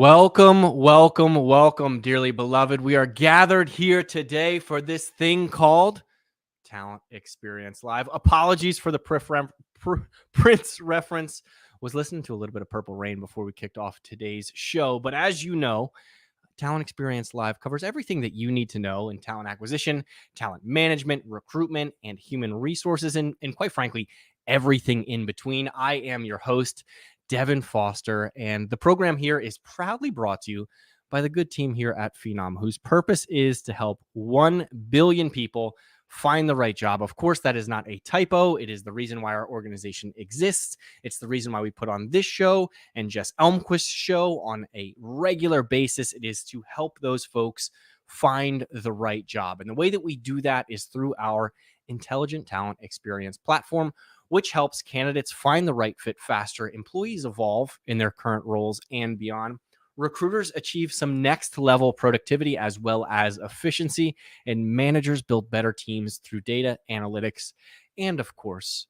Welcome, dearly beloved. We are gathered here today for this thing called Talent Experience Live. Apologies for the Prince reference. Was listening to a little bit of Purple Rain before we kicked off today's show. But as you know, Talent Experience Live covers everything that you need to know in talent acquisition, talent management, recruitment, and human resources, and quite frankly, everything in between. I am your host, Devin Foster, and the program here is proudly brought to you by the good team here at Phenom, whose purpose is to help 1 billion people find the right job. Of course, that is not a typo. It is the reason why our organization exists. It's the reason why we put on this show and Jess Elmquist's show on a regular basis. It is to help those folks find the right job. And the way that we do that is through our Intelligent Talent Experience platform, which helps candidates find the right fit faster, employees evolve in their current roles and beyond, recruiters achieve some next level productivity as well as efficiency, and managers build better teams through data analytics and, of course,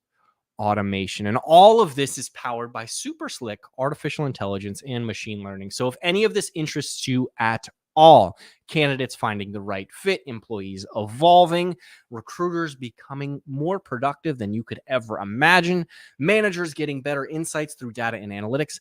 automation. And all of this is powered by super slick artificial intelligence and machine learning. So if any of this interests you at all, candidates finding the right fit, employees evolving, recruiters becoming more productive than you could ever imagine, managers getting better insights through data and analytics,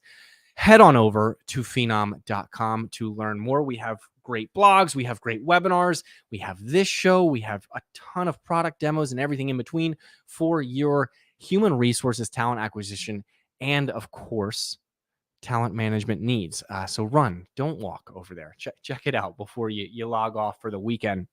head on over to phenom.com to learn more. We have great blogs, we have great webinars, we have this show, we have a ton of product demos and everything in between for your human resources, talent acquisition, and of course, talent management needs. So run, don't walk over there. Check it out before you log off for the weekend.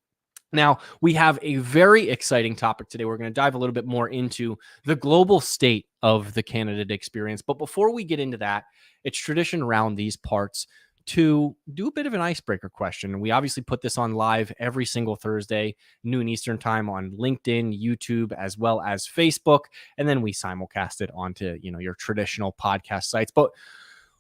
Now, we have a very exciting topic today. We're going to dive a little bit more into the global state of the candidate experience. But before we get into that, it's tradition around these parts to do a bit of an icebreaker question. And we obviously put this on live every single Thursday, noon Eastern time on LinkedIn, YouTube, as well as Facebook. And then we simulcast it onto, your traditional podcast sites. But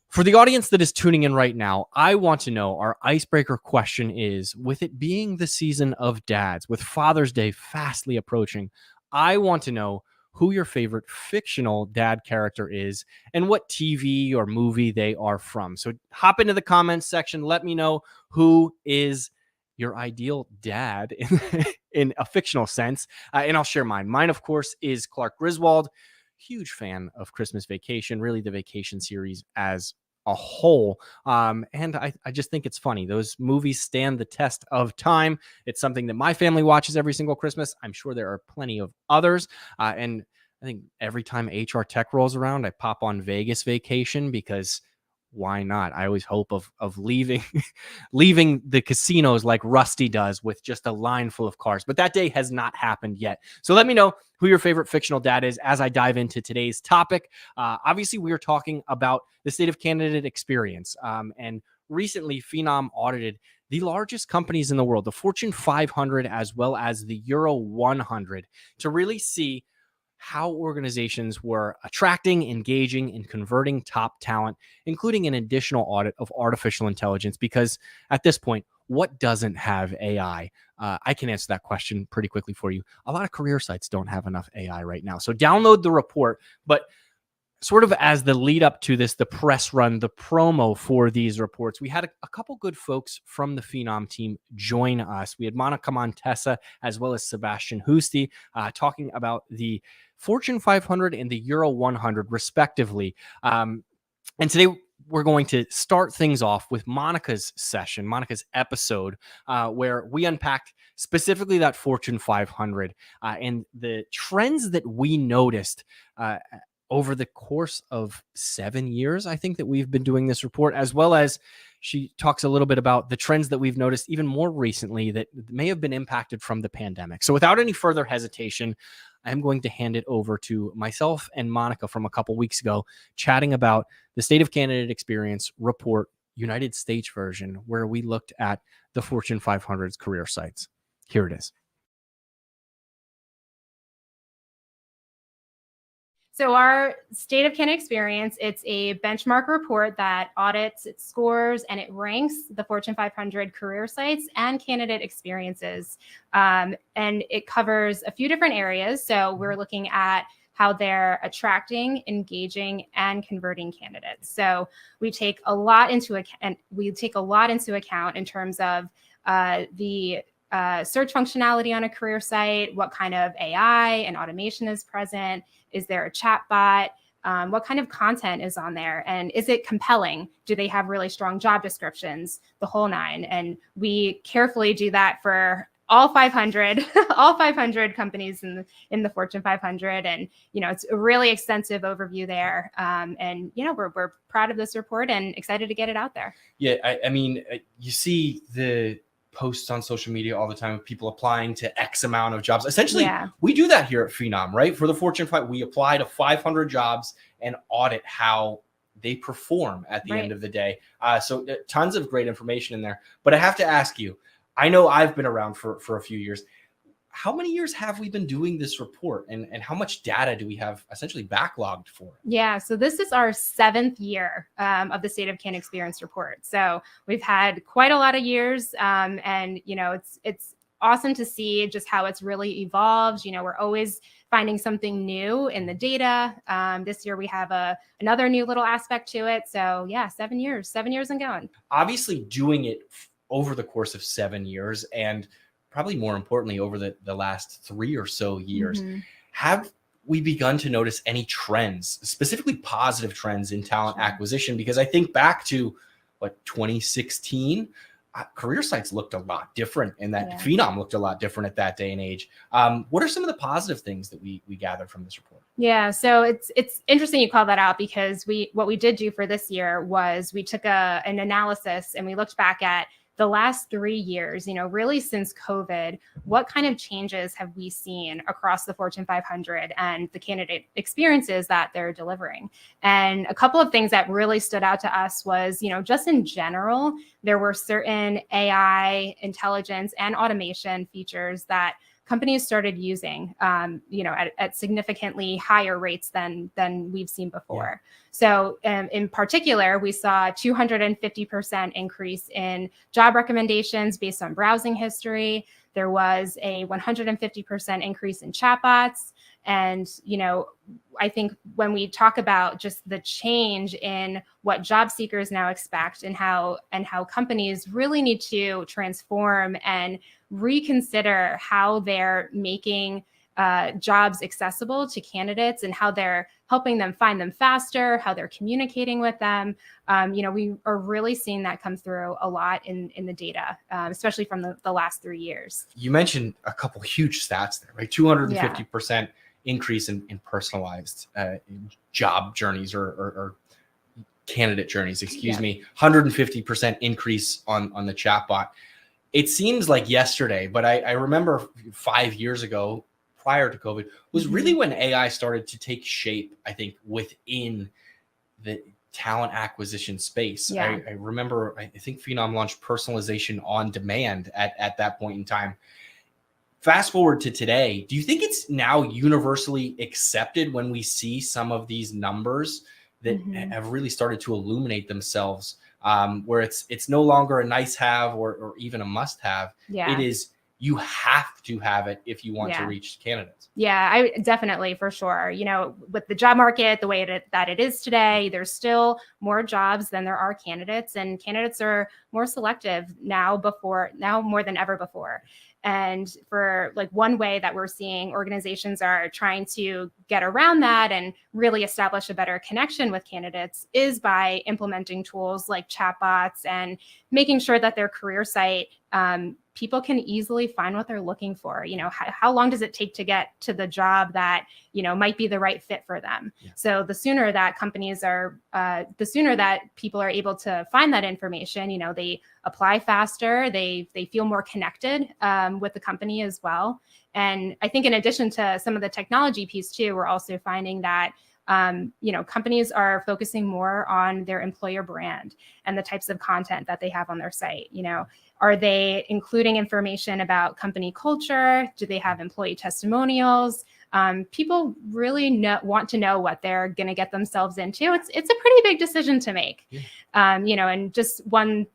for the audience that is tuning in right now, I want to know, our icebreaker question is, with it being the season of dads, with Father's Day fastly approaching, I want to know who your favorite fictional dad character is and what TV or movie they are from. So hop into the comments section. Let me know who is your ideal dad in a fictional sense, and I'll share mine. Mine, of course, is Clark Griswold. Huge fan of Christmas Vacation, really the Vacation series as a whole. And I just think it's funny. Those movies stand the test of time. It's something that my family watches every single Christmas. I'm sure there are plenty of others. And I think every time HR Tech rolls around, I pop on Vegas Vacation because why not? I always hope of leaving leaving the casinos like Rusty does with just a line full of cars. But that day has not happened yet. So let me know who your favorite fictional dad is as I dive into today's topic. Obviously, we are talking about the state of candidate experience. And recently, Phenom audited the largest companies in the world, the Fortune 500 as well as the Euro 100, to really see how organizations were attracting, engaging, and converting top talent, including an additional audit of artificial intelligence. Because at this point, what doesn't have AI? I can answer that question pretty quickly for you. A lot of career sites don't have enough AI right now. So download the report. But sort of as the lead up to this, the press run, the promo for these reports, we had a couple good folks from the Phenom team join us. We had Monica Montessa as well as Sebastian Husti talking about the Fortune 500 and the Euro 100 respectively. And today we're going to start things off with Monica's session, Monica's episode, where we unpacked specifically that Fortune 500 and the trends that we noticed over the course of 7 years, I think, that we've been doing this report, as well as she talks a little bit about the trends that we've noticed even more recently that may have been impacted from the pandemic. So without any further hesitation, I'm going to hand it over to myself and Monica from a couple weeks ago, chatting about the State of Candidate Experience report, United States version, where we looked at the Fortune 500's career sites. Here it is. So our State of Candidate Experience, it's a benchmark report that audits, it scores, and it ranks the Fortune 500 career sites and candidate experiences. And it covers a few different areas. So we're looking at how they're attracting, engaging, and converting candidates. So we take a lot into account in terms of the search functionality on a career site, what kind of AI and automation is present, is there a chat bot, what kind of content is on there, and is it compelling? Do they have really strong job descriptions? The whole nine. And we carefully do that for all 500 companies in the Fortune 500. And it's a really extensive overview there. And we're proud of this report and excited to get it out there. Yeah, I mean, you see the posts on social media all the time of people applying to X amount of jobs. Essentially, we do that here at Phenom, right? For the Fortune 5, we apply to 500 jobs and audit how they perform at the end of the day. So tons of great information in there. But I have to ask you, I know I've been around for a few years. How many years have we been doing this report, and how much data do we have essentially backlogged for it? Yeah, so this is our 7th year of the State of Can Experience report. So we've had quite a lot of years, and it's awesome to see just how it's really evolved. We're always finding something new in the data. This year we have another new little aspect to it. So yeah, 7 years and going. Obviously, doing it over the course of 7 years, and probably more importantly, over the last 3 or so years, have we begun to notice any trends, specifically positive trends in talent acquisition? Because I think back to 2016, career sites looked a lot different, and that Phenom looked a lot different at that day and age. What are some of the positive things that we gathered from this report? Yeah, so it's interesting you call that out, because what we did do for this year was we took an analysis and we looked back at the last 3 years, really since COVID, what kind of changes have we seen across the Fortune 500 and the candidate experiences that they're delivering? And a couple of things that really stood out to us was, just in general, there were certain AI, intelligence, and automation features that companies started using, at significantly higher rates than we've seen before. Yeah. So in particular, we saw 250% increase in job recommendations based on browsing history. There was a 150% increase in chatbots. And, I think when we talk about just the change in what job seekers now expect and how companies really need to transform and reconsider how they're making jobs accessible to candidates and how they're helping them find them faster, how they're communicating with them. We are really seeing that come through a lot in the data, especially from the last 3 years. You mentioned a couple huge stats there, right? 250% increase in personalized job journeys or candidate journeys, excuse me. 150% increase on the chatbot. It seems like yesterday, but I remember 5 years ago, prior to COVID, was really when AI started to take shape, I think, within the talent acquisition space. Yeah. I remember, I think Phenom launched personalization on demand at that point in time. Fast forward to today, do you think it's now universally accepted when we see some of these numbers that have really started to illuminate themselves, where it's no longer a nice have or even a must have? Yeah. It is, you have to have it if you want to reach candidates. Yeah, I definitely, for sure. With the job market, the way that it is today, there's still more jobs than there are candidates, and candidates are more selective now more than ever before. And for one way that we're seeing organizations are trying to get around that and really establish a better connection with candidates is by implementing tools like chatbots and making sure that their career site, people can easily find what they're looking for. How long does it take to get to the job that, might be the right fit for them? Yeah. So the sooner that the sooner that people are able to find that information, they apply faster, they feel more connected with the company as well. And I think in addition to some of the technology piece too, we're also finding that companies are focusing more on their employer brand and the types of content that they have on their site. Are they including information about company culture? Do they have employee testimonials? People really want to know what they're going to get themselves into. It's a pretty big decision to make, and just one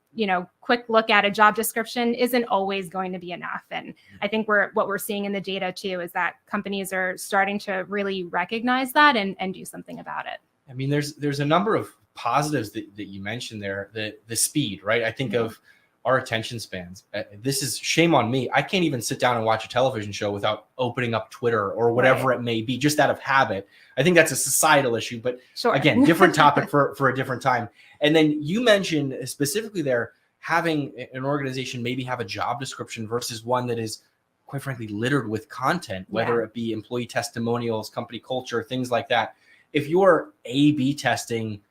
quick look at a job description isn't always going to be enough. And I think what we're seeing in the data too is that companies are starting to really recognize that and do something about it. I mean, there's a number of positives that you mentioned there. The speed, right? I think of our attention spans. This is shame on me. I can't even sit down and watch a television show without opening up Twitter or whatever it may be, just out of habit. I think that's a societal issue, but again, different topic for a different time. And then you mentioned specifically there, having an organization maybe have a job description versus one that is, quite frankly, littered with content, whether it be employee testimonials, company culture, things like that. If you're A/B testing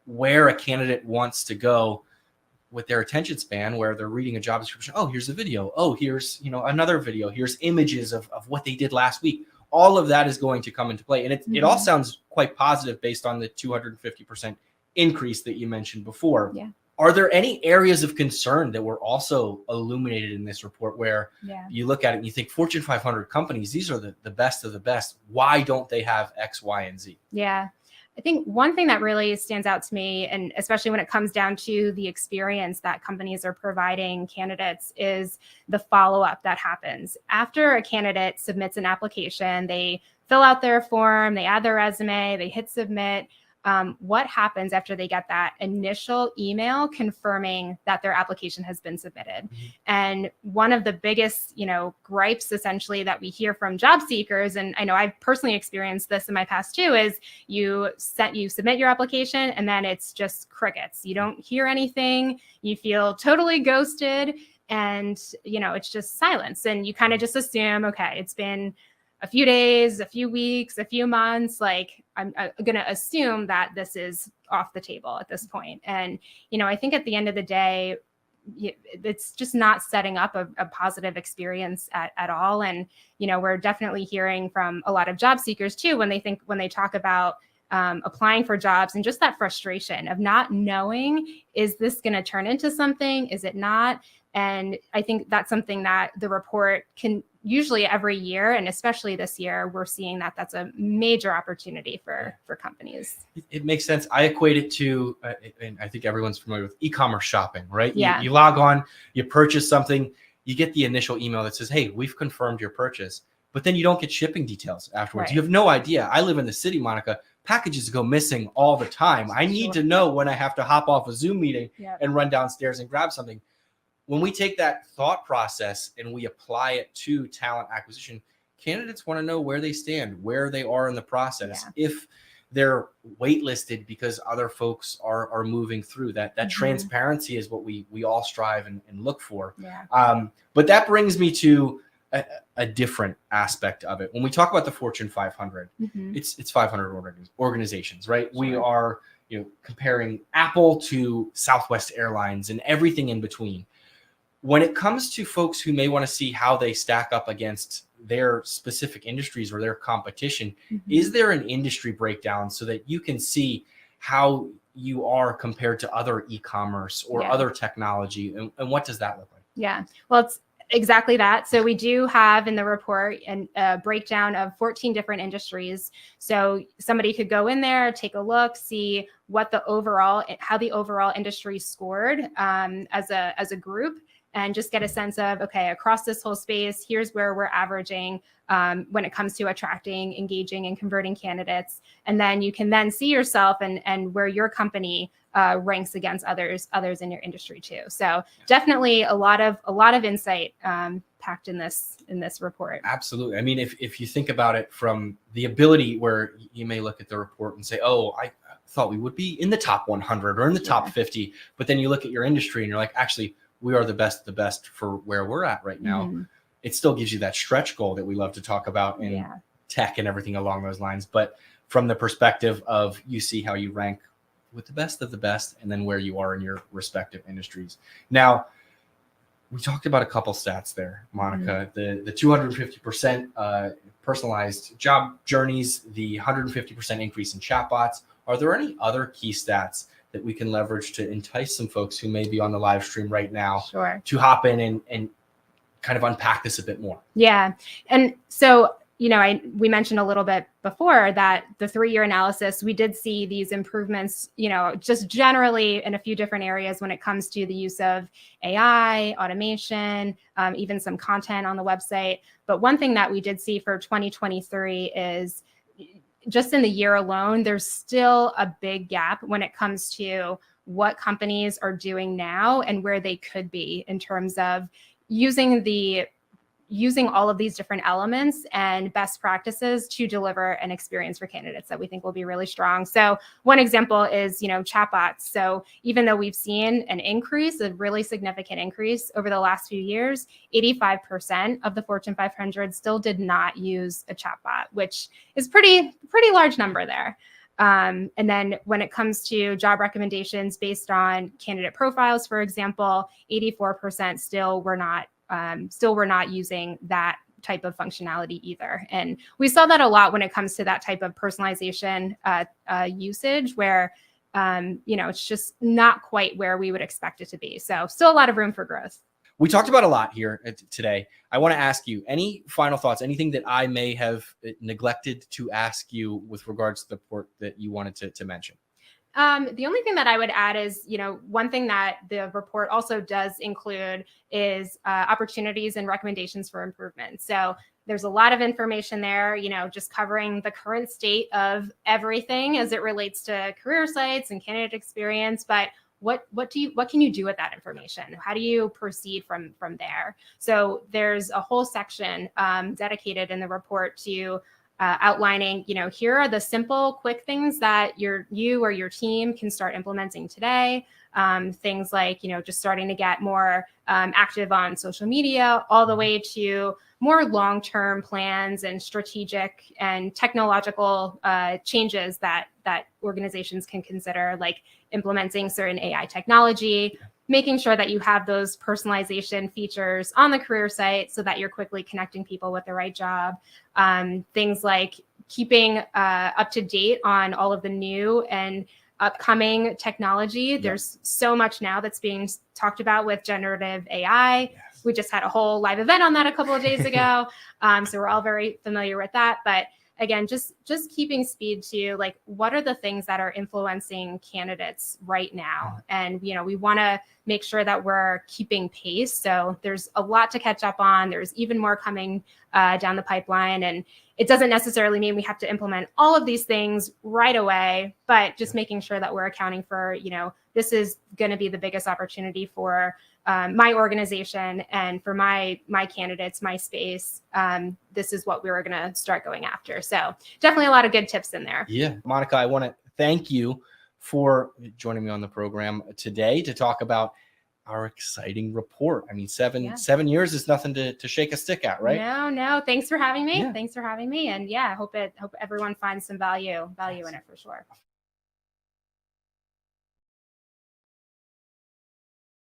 where a candidate wants to go with their attention span, where they're reading a job description, oh, here's a video. Oh, here's another video. Here's images of what they did last week. All of that is going to come into play. And it all sounds quite positive based on the 250% increase that you mentioned before. Yeah. Are there any areas of concern that were also illuminated in this report where you look at it and you think Fortune 500 companies, these are the best of the best. Why don't they have X, Y, and Z? Yeah. I think one thing that really stands out to me, and especially when it comes down to the experience that companies are providing candidates, is the follow-up that happens. After a candidate submits an application, they fill out their form, they add their resume, they hit submit. What happens after they get that initial email confirming that their application has been submitted? And one of the biggest, gripes essentially that we hear from job seekers, and I know I've personally experienced this in my past too, is you submit your application and then it's just crickets. You don't hear anything. You feel totally ghosted, and it's just silence. And you kind of just assume, okay, it's been a few days, a few weeks, a few months, like I'm going to assume that this is off the table at this point. And, I think at the end of the day, it's just not setting up a positive experience at all. And, we're definitely hearing from a lot of job seekers too, when they talk about applying for jobs and just that frustration of not knowing, is this going to turn into something? Is it not? And I think that's something that the report can usually every year, and especially this year, we're seeing that that's a major opportunity for companies. It makes sense. I equate it to, and I think everyone's familiar with e-commerce shopping, right? Yeah. You log on, you purchase something, you get the initial email that says, hey, we've confirmed your purchase, but then you don't get shipping details afterwards. Right. You have no idea. I live in the city, Monica. Packages go missing all the time. I need to know when I have to hop off a Zoom meeting and run downstairs and grab something. When we take that thought process and we apply it to talent acquisition, candidates want to know where they stand, where they are in the process. If they're waitlisted because other folks are moving through, that transparency is what we all strive and look for. But that brings me to a different aspect of it. When we talk about the Fortune 500, it's 500 organizations, right? Sure. We are comparing Apple to Southwest Airlines and everything in between. When it comes to folks who may want to see how they stack up against their specific industries or their competition, is there an industry breakdown so that you can see how you are compared to other e-commerce or other technology? And what does that look like? Yeah, well, it's exactly that. So we do have in the report a breakdown of 14 different industries. So somebody could go in there, take a look, see what how the overall industry scored as a group, and just get a sense of, okay, across this whole space, here's where we're averaging when it comes to attracting, engaging, and converting candidates. And then you can then see yourself and where your company ranks against others in your industry too. So definitely a lot of insight packed in this report. Absolutely. I mean, if you think about it from the ability where you may look at the report and say, oh, I thought we would be in the top 100 or in the top 50, but then you look at your industry and you're like, actually, we are the best of the best for where we're at right now. It still gives you that stretch goal that we love to talk about in tech and everything along those lines. But from the perspective of, you see how you rank with the best of the best and then where you are in your respective industries. Now, we talked about a couple stats there, Monica, the 250% personalized job journeys, the 150% increase in chatbots. Are there any other key stats that we can leverage to entice some folks who may be on the live stream right now Sure. to hop in and kind of unpack this a bit more? Yeah. And so, we mentioned a little bit before that the 3-year analysis, we did see these improvements, just generally in a few different areas when it comes to the use of AI, automation, even some content on the website. But one thing that we did see for 2023 is just in the year alone, there's still a big gap when it comes to what companies are doing now and where they could be in terms of using all of these different elements and best practices to deliver an experience for candidates that we think will be really strong. So one example is, chatbots. So even though we've seen an increase, a really significant increase over the last few years, 85% of the Fortune 500 still did not use a chatbot, which is pretty large number there. And then when it comes to job recommendations based on candidate profiles, for example, 84% still were not using that type of functionality either. And we saw that a lot when it comes to that type of personalization usage where, it's just not quite where we would expect it to be. So still a lot of room for growth. We talked about a lot here today. I want to ask you any final thoughts, anything that I may have neglected to ask you with regards to the report that you wanted to mention. The only thing that I would add is, one thing that the report also does include is opportunities and recommendations for improvement. So there's a lot of information there, just covering the current state of everything as it relates to career sites and candidate experience. But what can you do with that information? How do you proceed from there? So there's a whole section dedicated in the report to outlining, here are the simple, quick things that you or your team can start implementing today. Things like, just starting to get more active on social media, all the way to more long-term plans and strategic and technological changes that organizations can consider, like implementing certain AI technology, making sure that you have those personalization features on the career site so that you're quickly connecting people with the right job. Things like keeping up to date on all of the new and upcoming technology. Yep. There's so much now that's being talked about with generative AI. Yes. We just had a whole live event on that a couple of days ago. So we're all very familiar with that. But again, just keeping speed to, like, what are the things that are influencing candidates right now? And, we want to make sure that we're keeping pace. So there's a lot to catch up on. There's even more coming down the pipeline. And it doesn't necessarily mean we have to implement all of these things right away, but just making sure that we're accounting for, this is going to be the biggest opportunity for my organization and for my candidates, my space. This is what we were going to start going after. So definitely a lot of good tips in there. Yeah. Monica, I want to thank you for joining me on the program today to talk about our exciting report. I mean, seven years is nothing to shake a stick at, right? No. Thanks for having me. Yeah. Thanks for having me. And yeah, I hope everyone finds some value in it for sure.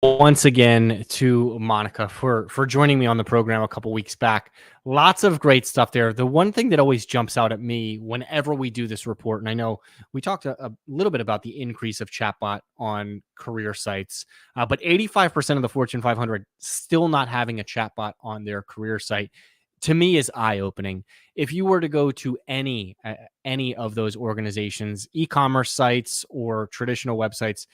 Once again to Monica for joining me on the program a couple weeks back. Lots of great stuff there. The one thing that always jumps out at me whenever we do this report, and I know we talked a little bit about the increase of chatbot on career sites, but 85% of the Fortune 500 still not having a chatbot on their career site, to me, is eye-opening. If you were to go to any of those organizations, e-commerce sites or traditional websites,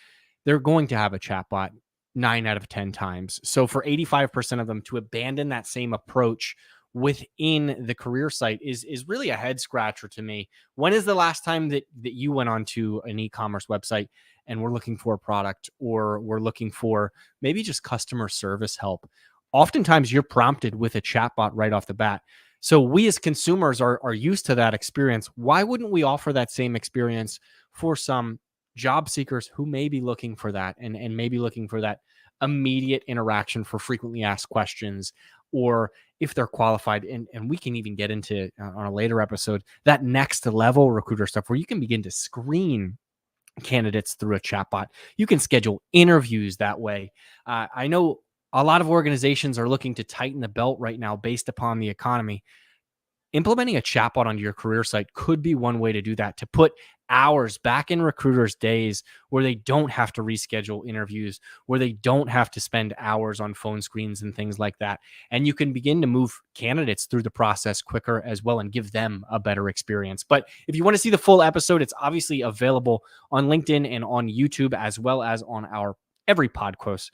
they're going to have a chatbot 9 out of 10 times. So for 85% of them to abandon that same approach within the career site is really a head scratcher to me. When is the last time that you went onto an e-commerce website and we're looking for a product, or we're looking for maybe just customer service help? Oftentimes you're prompted with a chatbot right off the bat. So we as consumers are used to that experience. Why wouldn't we offer that same experience for some job seekers who may be looking for that and maybe looking for that immediate interaction for frequently asked questions, or if they're qualified, and we can even get into on a later episode, that next level recruiter stuff where you can begin to screen candidates through a chatbot. You can schedule interviews that way. I know a lot of organizations are looking to tighten the belt right now based upon the economy. implementing a chatbot onto your career site could be one way to do that, to put hours back in recruiters' days where they don't have to reschedule interviews, where they don't have to spend hours on phone screens and things like that. And you can begin to move candidates through the process quicker as well and give them a better experience. But if you want to see the full episode, it's obviously available on LinkedIn and on YouTube, as well as on our every podcast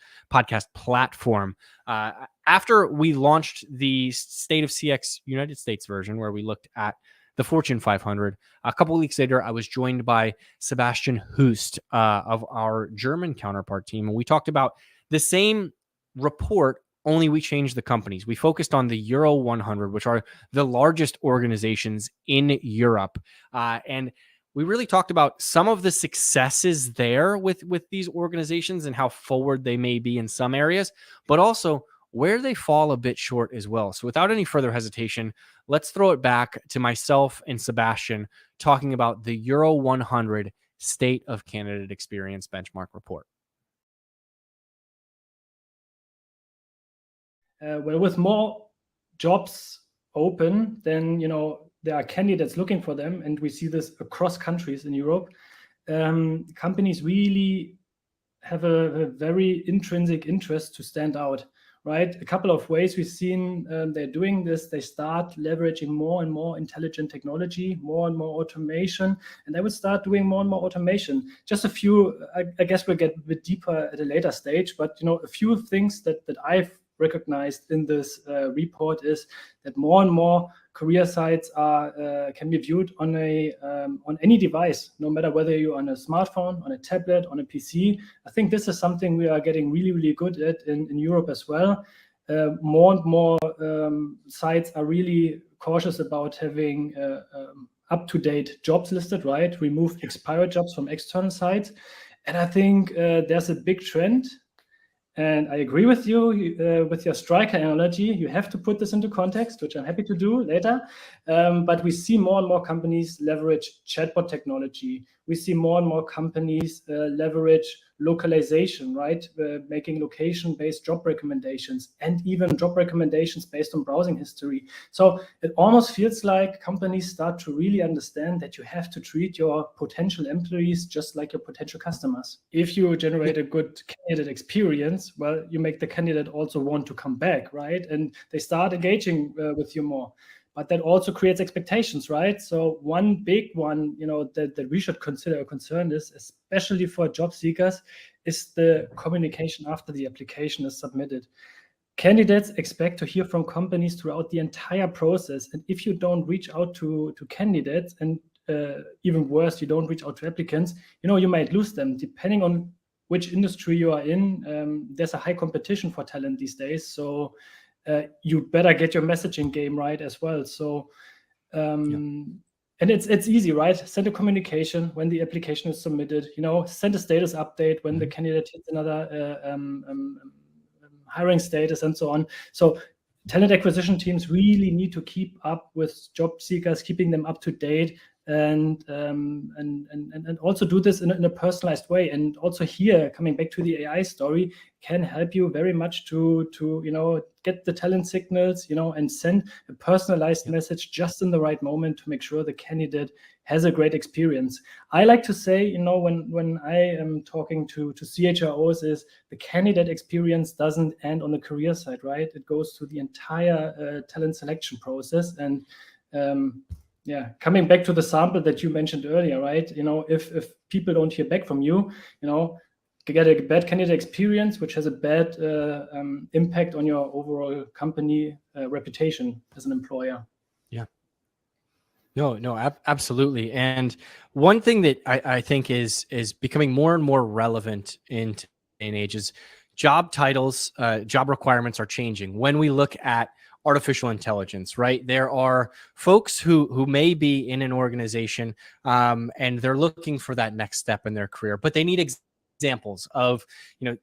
platform. After we launched the State of CX United States version, where we looked at the Fortune 500, a couple of weeks later, I was joined by Sebastian Hust of our German counterpart team. And we talked about the same report, only we changed the companies. We focused on the Euro 100, which are the largest organizations in Europe. And we really talked about some of the successes there with these organizations and how forward they may be in some areas, but also where they fall a bit short as well. So without any further hesitation, let's throw it back to myself and Sebastian talking about the Euro 100 State of Candidate Experience Benchmark Report. Well, with more jobs open, then, there are candidates looking for them, and we see this across countries in Europe. Companies really have a very intrinsic interest to stand out, right? A couple of ways we've seen they're doing this. They start leveraging more and more intelligent technology, more and more automation, and they will start doing more and more automation. Just a few, I guess we'll get a bit deeper at a later stage, but a few things that I've recognized in this report is that more and more career sites can be viewed on any device, no matter whether you're on a smartphone, on a tablet, on a PC. I think this is something we are getting really, really good at in Europe as well. More and more sites are really cautious about having up-to-date jobs listed, right? Remove expired jobs from external sites. And I think there's a big trend. And I agree with you with your striker analogy. You have to put this into context, which I'm happy to do later. But we see more and more companies leverage chatbot technology. We see more and more companies leverage localization, right? Making location-based job recommendations and even job recommendations based on browsing history. So it almost feels like companies start to really understand that you have to treat your potential employees just like your potential customers. If you generate a good candidate experience, well, you make the candidate also want to come back, right? And they start engaging with you more. But that also creates expectations, right? So one big one, that we should consider a concern is, especially for job seekers, is the communication after the application is submitted. Candidates expect to hear from companies throughout the entire process. And if you don't reach out to candidates, and even worse, you don't reach out to applicants, you might lose them. Depending on which industry you are in, there's a high competition for talent these days. So you better get your messaging game right as well. So, and it's easy, right? Send a communication when the application is submitted. Send a status update when the candidate hits another hiring status, and so on. So, talent acquisition teams really need to keep up with job seekers, keeping them up to date, and also do this in a personalized way. And also here, coming back to the AI story, can help you very much to get the talent signals, and send a personalized message just in the right moment to make sure the candidate has a great experience. I like to say, when I am talking to CHROs, is the candidate experience doesn't end on the career side, right? It goes to the entire talent selection process. And coming back to the sample that you mentioned earlier, right? If people don't hear back from you, get a bad candidate experience, which has a bad impact on your overall company reputation as an employer. Yeah. No, absolutely. And one thing that I think is becoming more and more relevant in today's age is job titles, job requirements are changing. When we look at artificial intelligence, right? There are folks who may be in an organization and they're looking for that next step in their career, but they need examples of,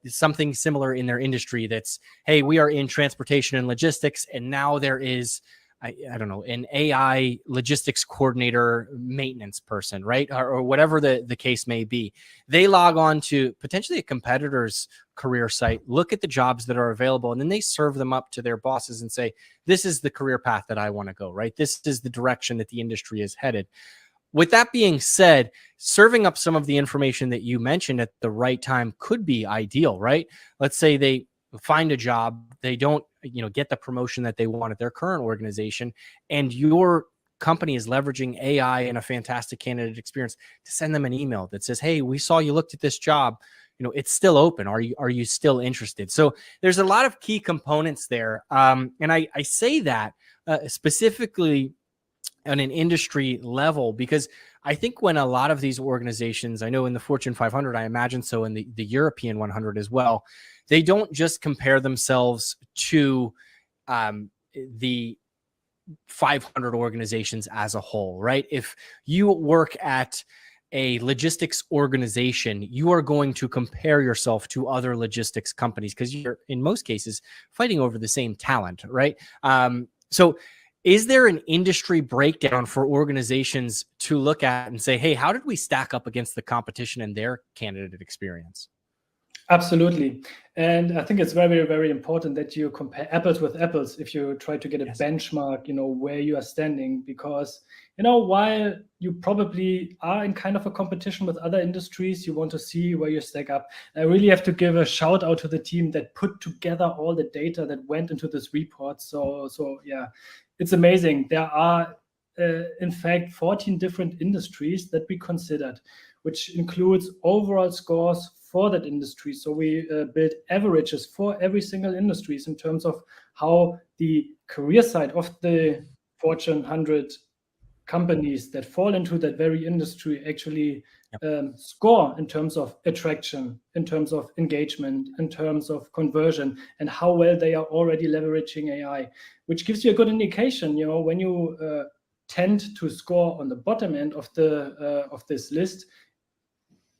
something similar in their industry. That's, hey, we are in transportation and logistics, and now there is I don't know, an AI logistics coordinator, maintenance person, right? Or whatever the case may be. They log on to potentially a competitor's career site, look at the jobs that are available, and then they serve them up to their bosses and say, this is the career path that I want to go, right? This is the direction that the industry is headed. With that being said, serving up some of the information that you mentioned at the right time could be ideal, right? Let's say they find a job, they don't, get the promotion that they want at their current organization, and your company is leveraging AI and a fantastic candidate experience to send them an email that says, hey, we saw you looked at this job, it's still open. Are you still interested? So there's a lot of key components there. And I say that specifically on an industry level, because I think when a lot of these organizations, I know in the Fortune 500, I imagine so in the European 100 as well, they don't just compare themselves to the 500 organizations as a whole, right? If you work at a logistics organization, you are going to compare yourself to other logistics companies because you're, in most cases, fighting over the same talent, right? So is there an industry breakdown for organizations to look at and say, hey, how did we stack up against the competition and their candidate experience? Absolutely. And I think it's very, very important that you compare apples with apples if you try to get a benchmark, where you are standing, because, while you probably are in kind of a competition with other industries, you want to see where you stack up. I really have to give a shout out to the team that put together all the data that went into this report. So yeah, it's amazing. There are, in fact, 14 different industries that we considered, which includes overall scores for that industry. So we build averages for every single industries in terms of how the career side of the Fortune 100 companies that fall into that very industry actually score in terms of attraction, in terms of engagement, in terms of conversion, and how well they are already leveraging AI, which gives you a good indication, when you tend to score on the bottom end of this list,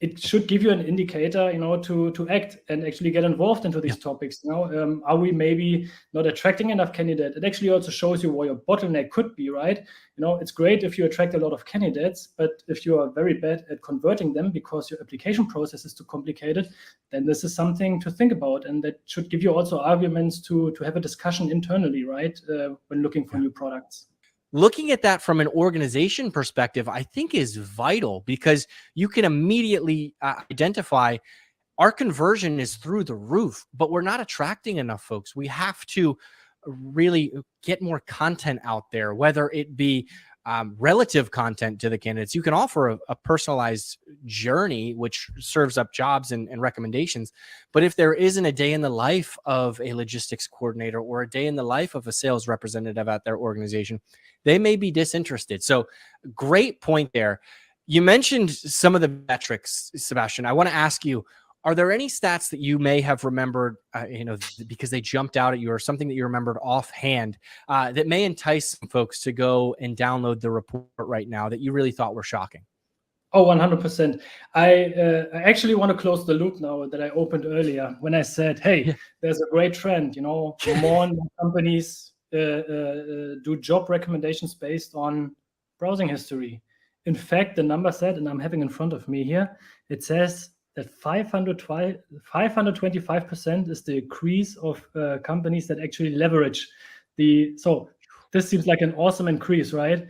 it should give you an indicator, to act and actually get involved into these topics. Are we maybe not attracting enough candidates? It actually also shows you where your bottleneck could be, right? It's great if you attract a lot of candidates, but if you are very bad at converting them because your application process is too complicated, then this is something to think about. And that should give you also arguments to have a discussion internally, right? When looking for new products. Looking at that from an organization perspective, I think is vital because you can immediately identify our conversion is through the roof, but we're not attracting enough folks. We have to really get more content out there, whether it be relative content to the candidates. You can offer a personalized journey, which serves up jobs and recommendations. But if there isn't a day in the life of a logistics coordinator or a day in the life of a sales representative at their organization, they may be disinterested. So great point there. You mentioned some of the metrics, Sebastian. I want to ask you, are there any stats that you may have remembered, because they jumped out at you, or something that you remembered offhand that may entice some folks to go and download the report right now that you really thought were shocking? Oh, 100%. I actually want to close the loop now that I opened earlier when I said, hey, there's a great trend, more and more companies do job recommendations based on browsing history. In fact, the number said, and I'm having in front of me here, it says that 525% is the increase of companies that actually leverage so this seems like an awesome increase, right?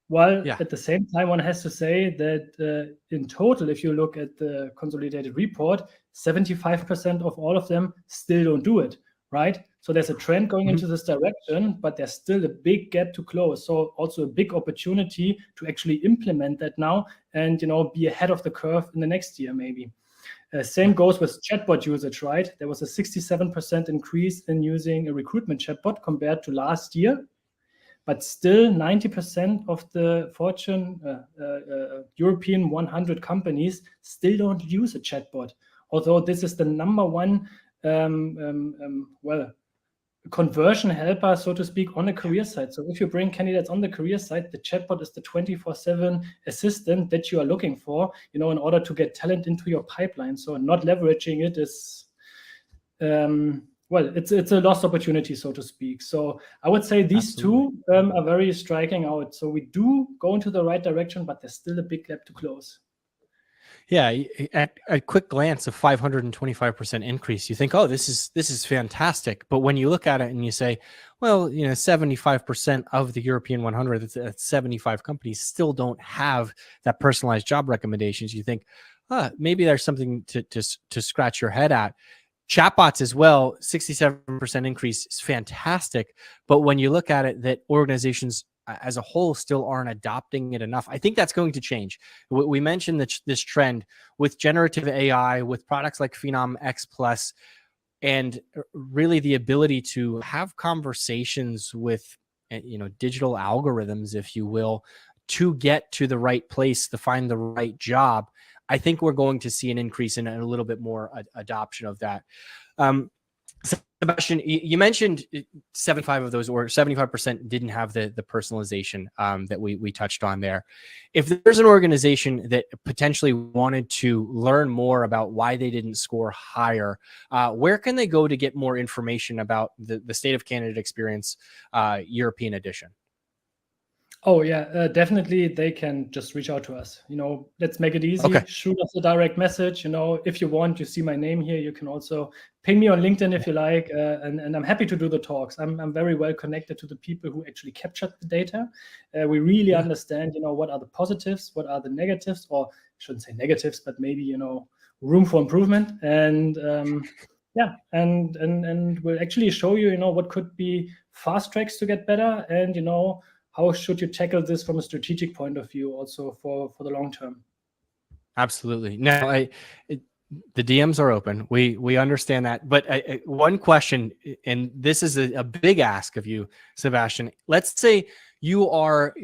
While at the same time, one has to say that in total, if you look at the consolidated report, 75% of all of them still don't do it, right? So there's a trend going into this direction, but there's still a big gap to close. So also a big opportunity to actually implement that now and, be ahead of the curve in the next year, maybe. Same goes with chatbot usage, right? There was a 67% increase in using a recruitment chatbot compared to last year. But still 90% of the Fortune European 100 companies still don't use a chatbot, although this is the number one conversion helper, so to speak, on the career side. So if you bring candidates on the career side, the chatbot is the 24/7 assistant that you are looking for, in order to get talent into your pipeline. So not leveraging it is well, it's a lost opportunity, so to speak. So I would say these two are very striking out. So we do go into the right direction, but there's still a big gap to close. Yeah, at a quick glance, a 525% increase, you think, oh, this is fantastic. But when you look at it and you say, well, 75% of the European 100, that's 75 companies, still don't have that personalized job recommendations. You think, maybe there's something to scratch your head at. Chatbots as well, 67% increase is fantastic. But when you look at it, that organizations as a whole still aren't adopting it enough. I think that's going to change. We mentioned this trend with generative AI, with products like Phenom X Plus, and really the ability to have conversations with, digital algorithms, if you will, to get to the right place, to find the right job. I think we're going to see an increase in a little bit more adoption of that. Sebastian, you mentioned 75 of those, or 75% didn't have the personalization that we touched on there. If there's an organization that potentially wanted to learn more about why they didn't score higher, where can they go to get more information about the State of Candidate Experience European edition? Oh yeah, definitely. They can just reach out to us. Let's make it easy. Okay. Shoot us a direct message. If you want, you see my name here. You can also ping me on LinkedIn if you like, and I'm happy to do the talks. I'm very well connected to the people who actually captured the data. We really understand, what are the positives, what are the negatives, or I shouldn't say negatives, but maybe room for improvement. And and we'll actually show you, what could be fast tracks to get better, and how should you tackle this from a strategic point of view, also for the long term? Absolutely. No, the DMs are open. We understand that. But one question, and this is a big ask of you, Sebastian. Let's say you are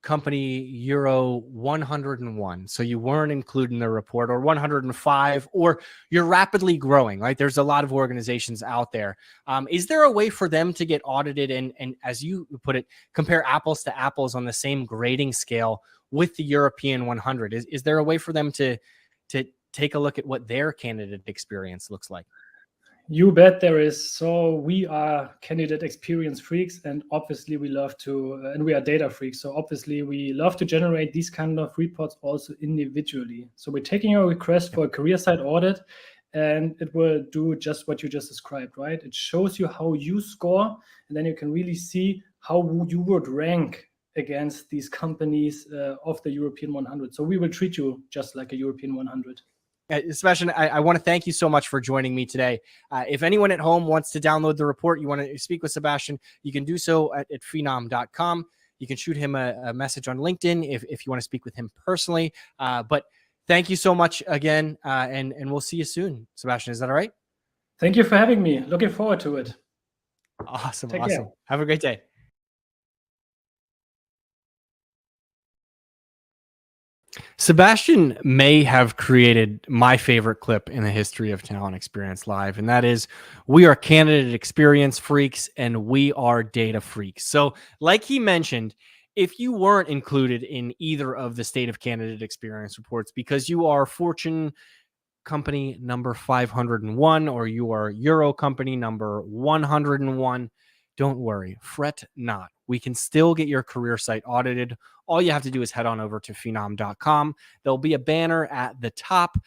company Euro 101, so you weren't included in the report, or 105, or you're rapidly growing, right? There's a lot of organizations out there. Is there a way for them to get audited and, as you put it, compare apples to apples on the same grading scale with the European 100? Is there a way for them to take a look at what their candidate experience looks like? You bet there is. So we are candidate experience freaks, and obviously we love to, and we are data freaks. So obviously we love to generate these kind of reports also individually. So we're taking your request for a career site audit, and it will do just what you just described, right? It shows you how you score, and then you can really see how you would rank against these companies of the European 100. So we will treat you just like a European 100. Sebastian, I want to thank you so much for joining me today. If anyone at home wants to download the report, you want to speak with Sebastian, you can do so at phenom.com. You can shoot him a message on LinkedIn if you want to speak with him personally. But thank you so much again, and we'll see you soon. Sebastian, is that all right? Thank you for having me. Looking forward to it. Awesome. Take awesome. care. Have a great day. Sebastian may have created my favorite clip in the history of Talent Experience Live, and that is, we are candidate experience freaks and we are data freaks. So like he mentioned, if you weren't included in either of the State of Candidate Experience reports because you are Fortune company number 501 or you are Euro company number 101, don't worry, fret not. We can still get your career site audited. All you have to do is head on over to phenom.com. There'll be a banner at the top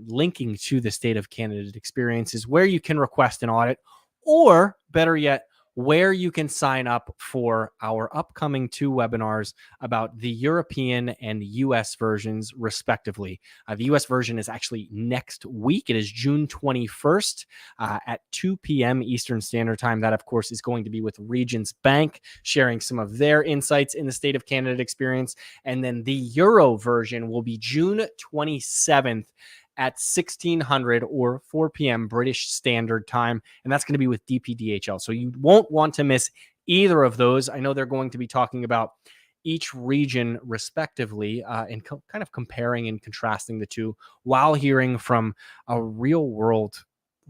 linking to the State of Candidate Experiences where you can request an audit, or better yet, where you can sign up for our upcoming 2 webinars about the European and US versions, respectively. The US version is actually next week. It is June 21st at 2 p.m. Eastern Standard Time. That, of course, is going to be with Regions Bank, sharing some of their insights in the State of Candidate Experience. And then the Euro version will be June 27th at 1600 or 4 p.m. British Standard Time. And that's going to be with DPDHL. So you won't want to miss either of those. I know they're going to be talking about each region respectively and kind of comparing and contrasting the two while hearing from a real world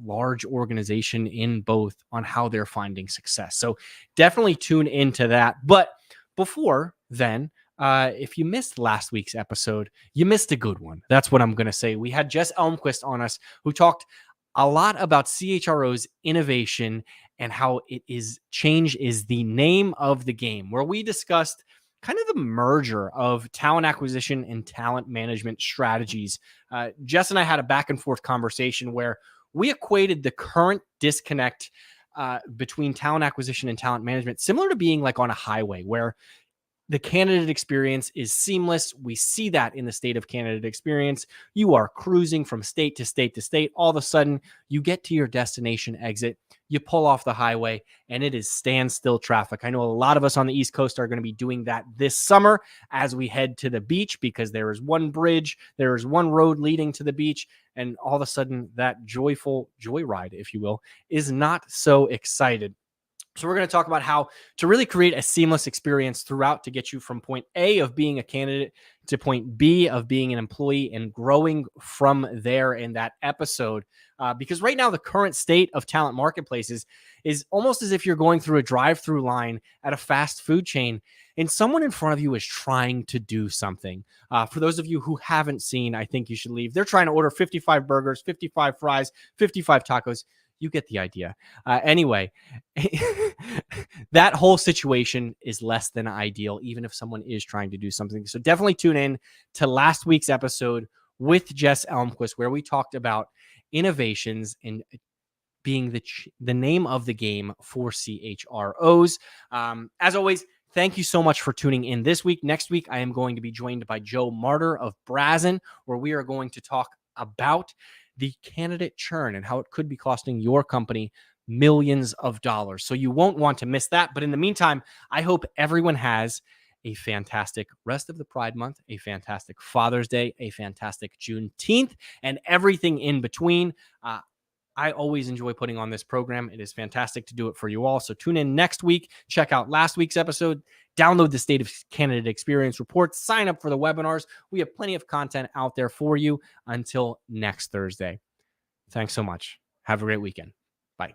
large organization in both on how they're finding success. So definitely tune into that. But before then, if you missed last week's episode, you missed a good one. That's what I'm going to say. We had Jess Elmquist on us, who talked a lot about CHRO's innovation and how change is the name of the game, where we discussed kind of the merger of talent acquisition and talent management strategies. Jess and I had a back and forth conversation where we equated the current disconnect between talent acquisition and talent management, similar to being like on a highway where the candidate experience is seamless. We see that in the state of candidate experience. You are cruising from state to state to state. All of a sudden, you get to your destination exit, you pull off the highway, and it is standstill traffic. I know a lot of us on the East Coast are going to be doing that this summer as we head to the beach, because there is one bridge, there is one road leading to the beach, and all of a sudden, that joyful joyride, if you will, is not so excited. So we're going to talk about how to really create a seamless experience throughout to get you from point A of being a candidate to point B of being an employee and growing from there in that episode. Because right now, the current state of talent marketplaces is almost as if you're going through a drive-through line at a fast food chain and someone in front of you is trying to do something. For those of you who haven't seen, I think you should leave. They're trying to order 55 burgers, 55 fries, 55 tacos. You get the idea. Anyway, that whole situation is less than ideal, even if someone is trying to do something. So definitely tune in to last week's episode with Jess Elmquist, where we talked about innovations and being the name of the game for CHROs. As always, thank you so much for tuning in this week. Next week, I am going to be joined by Joe Martyr of Brazen, where we are going to talk about the candidate churn and how it could be costing your company millions of dollars. So you won't want to miss that. But in the meantime, I hope everyone has a fantastic rest of the Pride Month, a fantastic Father's Day, a fantastic Juneteenth, and everything in between. I always enjoy putting on this program. It is fantastic to do it for you all. So tune in next week. Check out last week's episode. Download the State of Candidate Experience report. Sign up for the webinars. We have plenty of content out there for you until next Thursday. Thanks so much. Have a great weekend. Bye.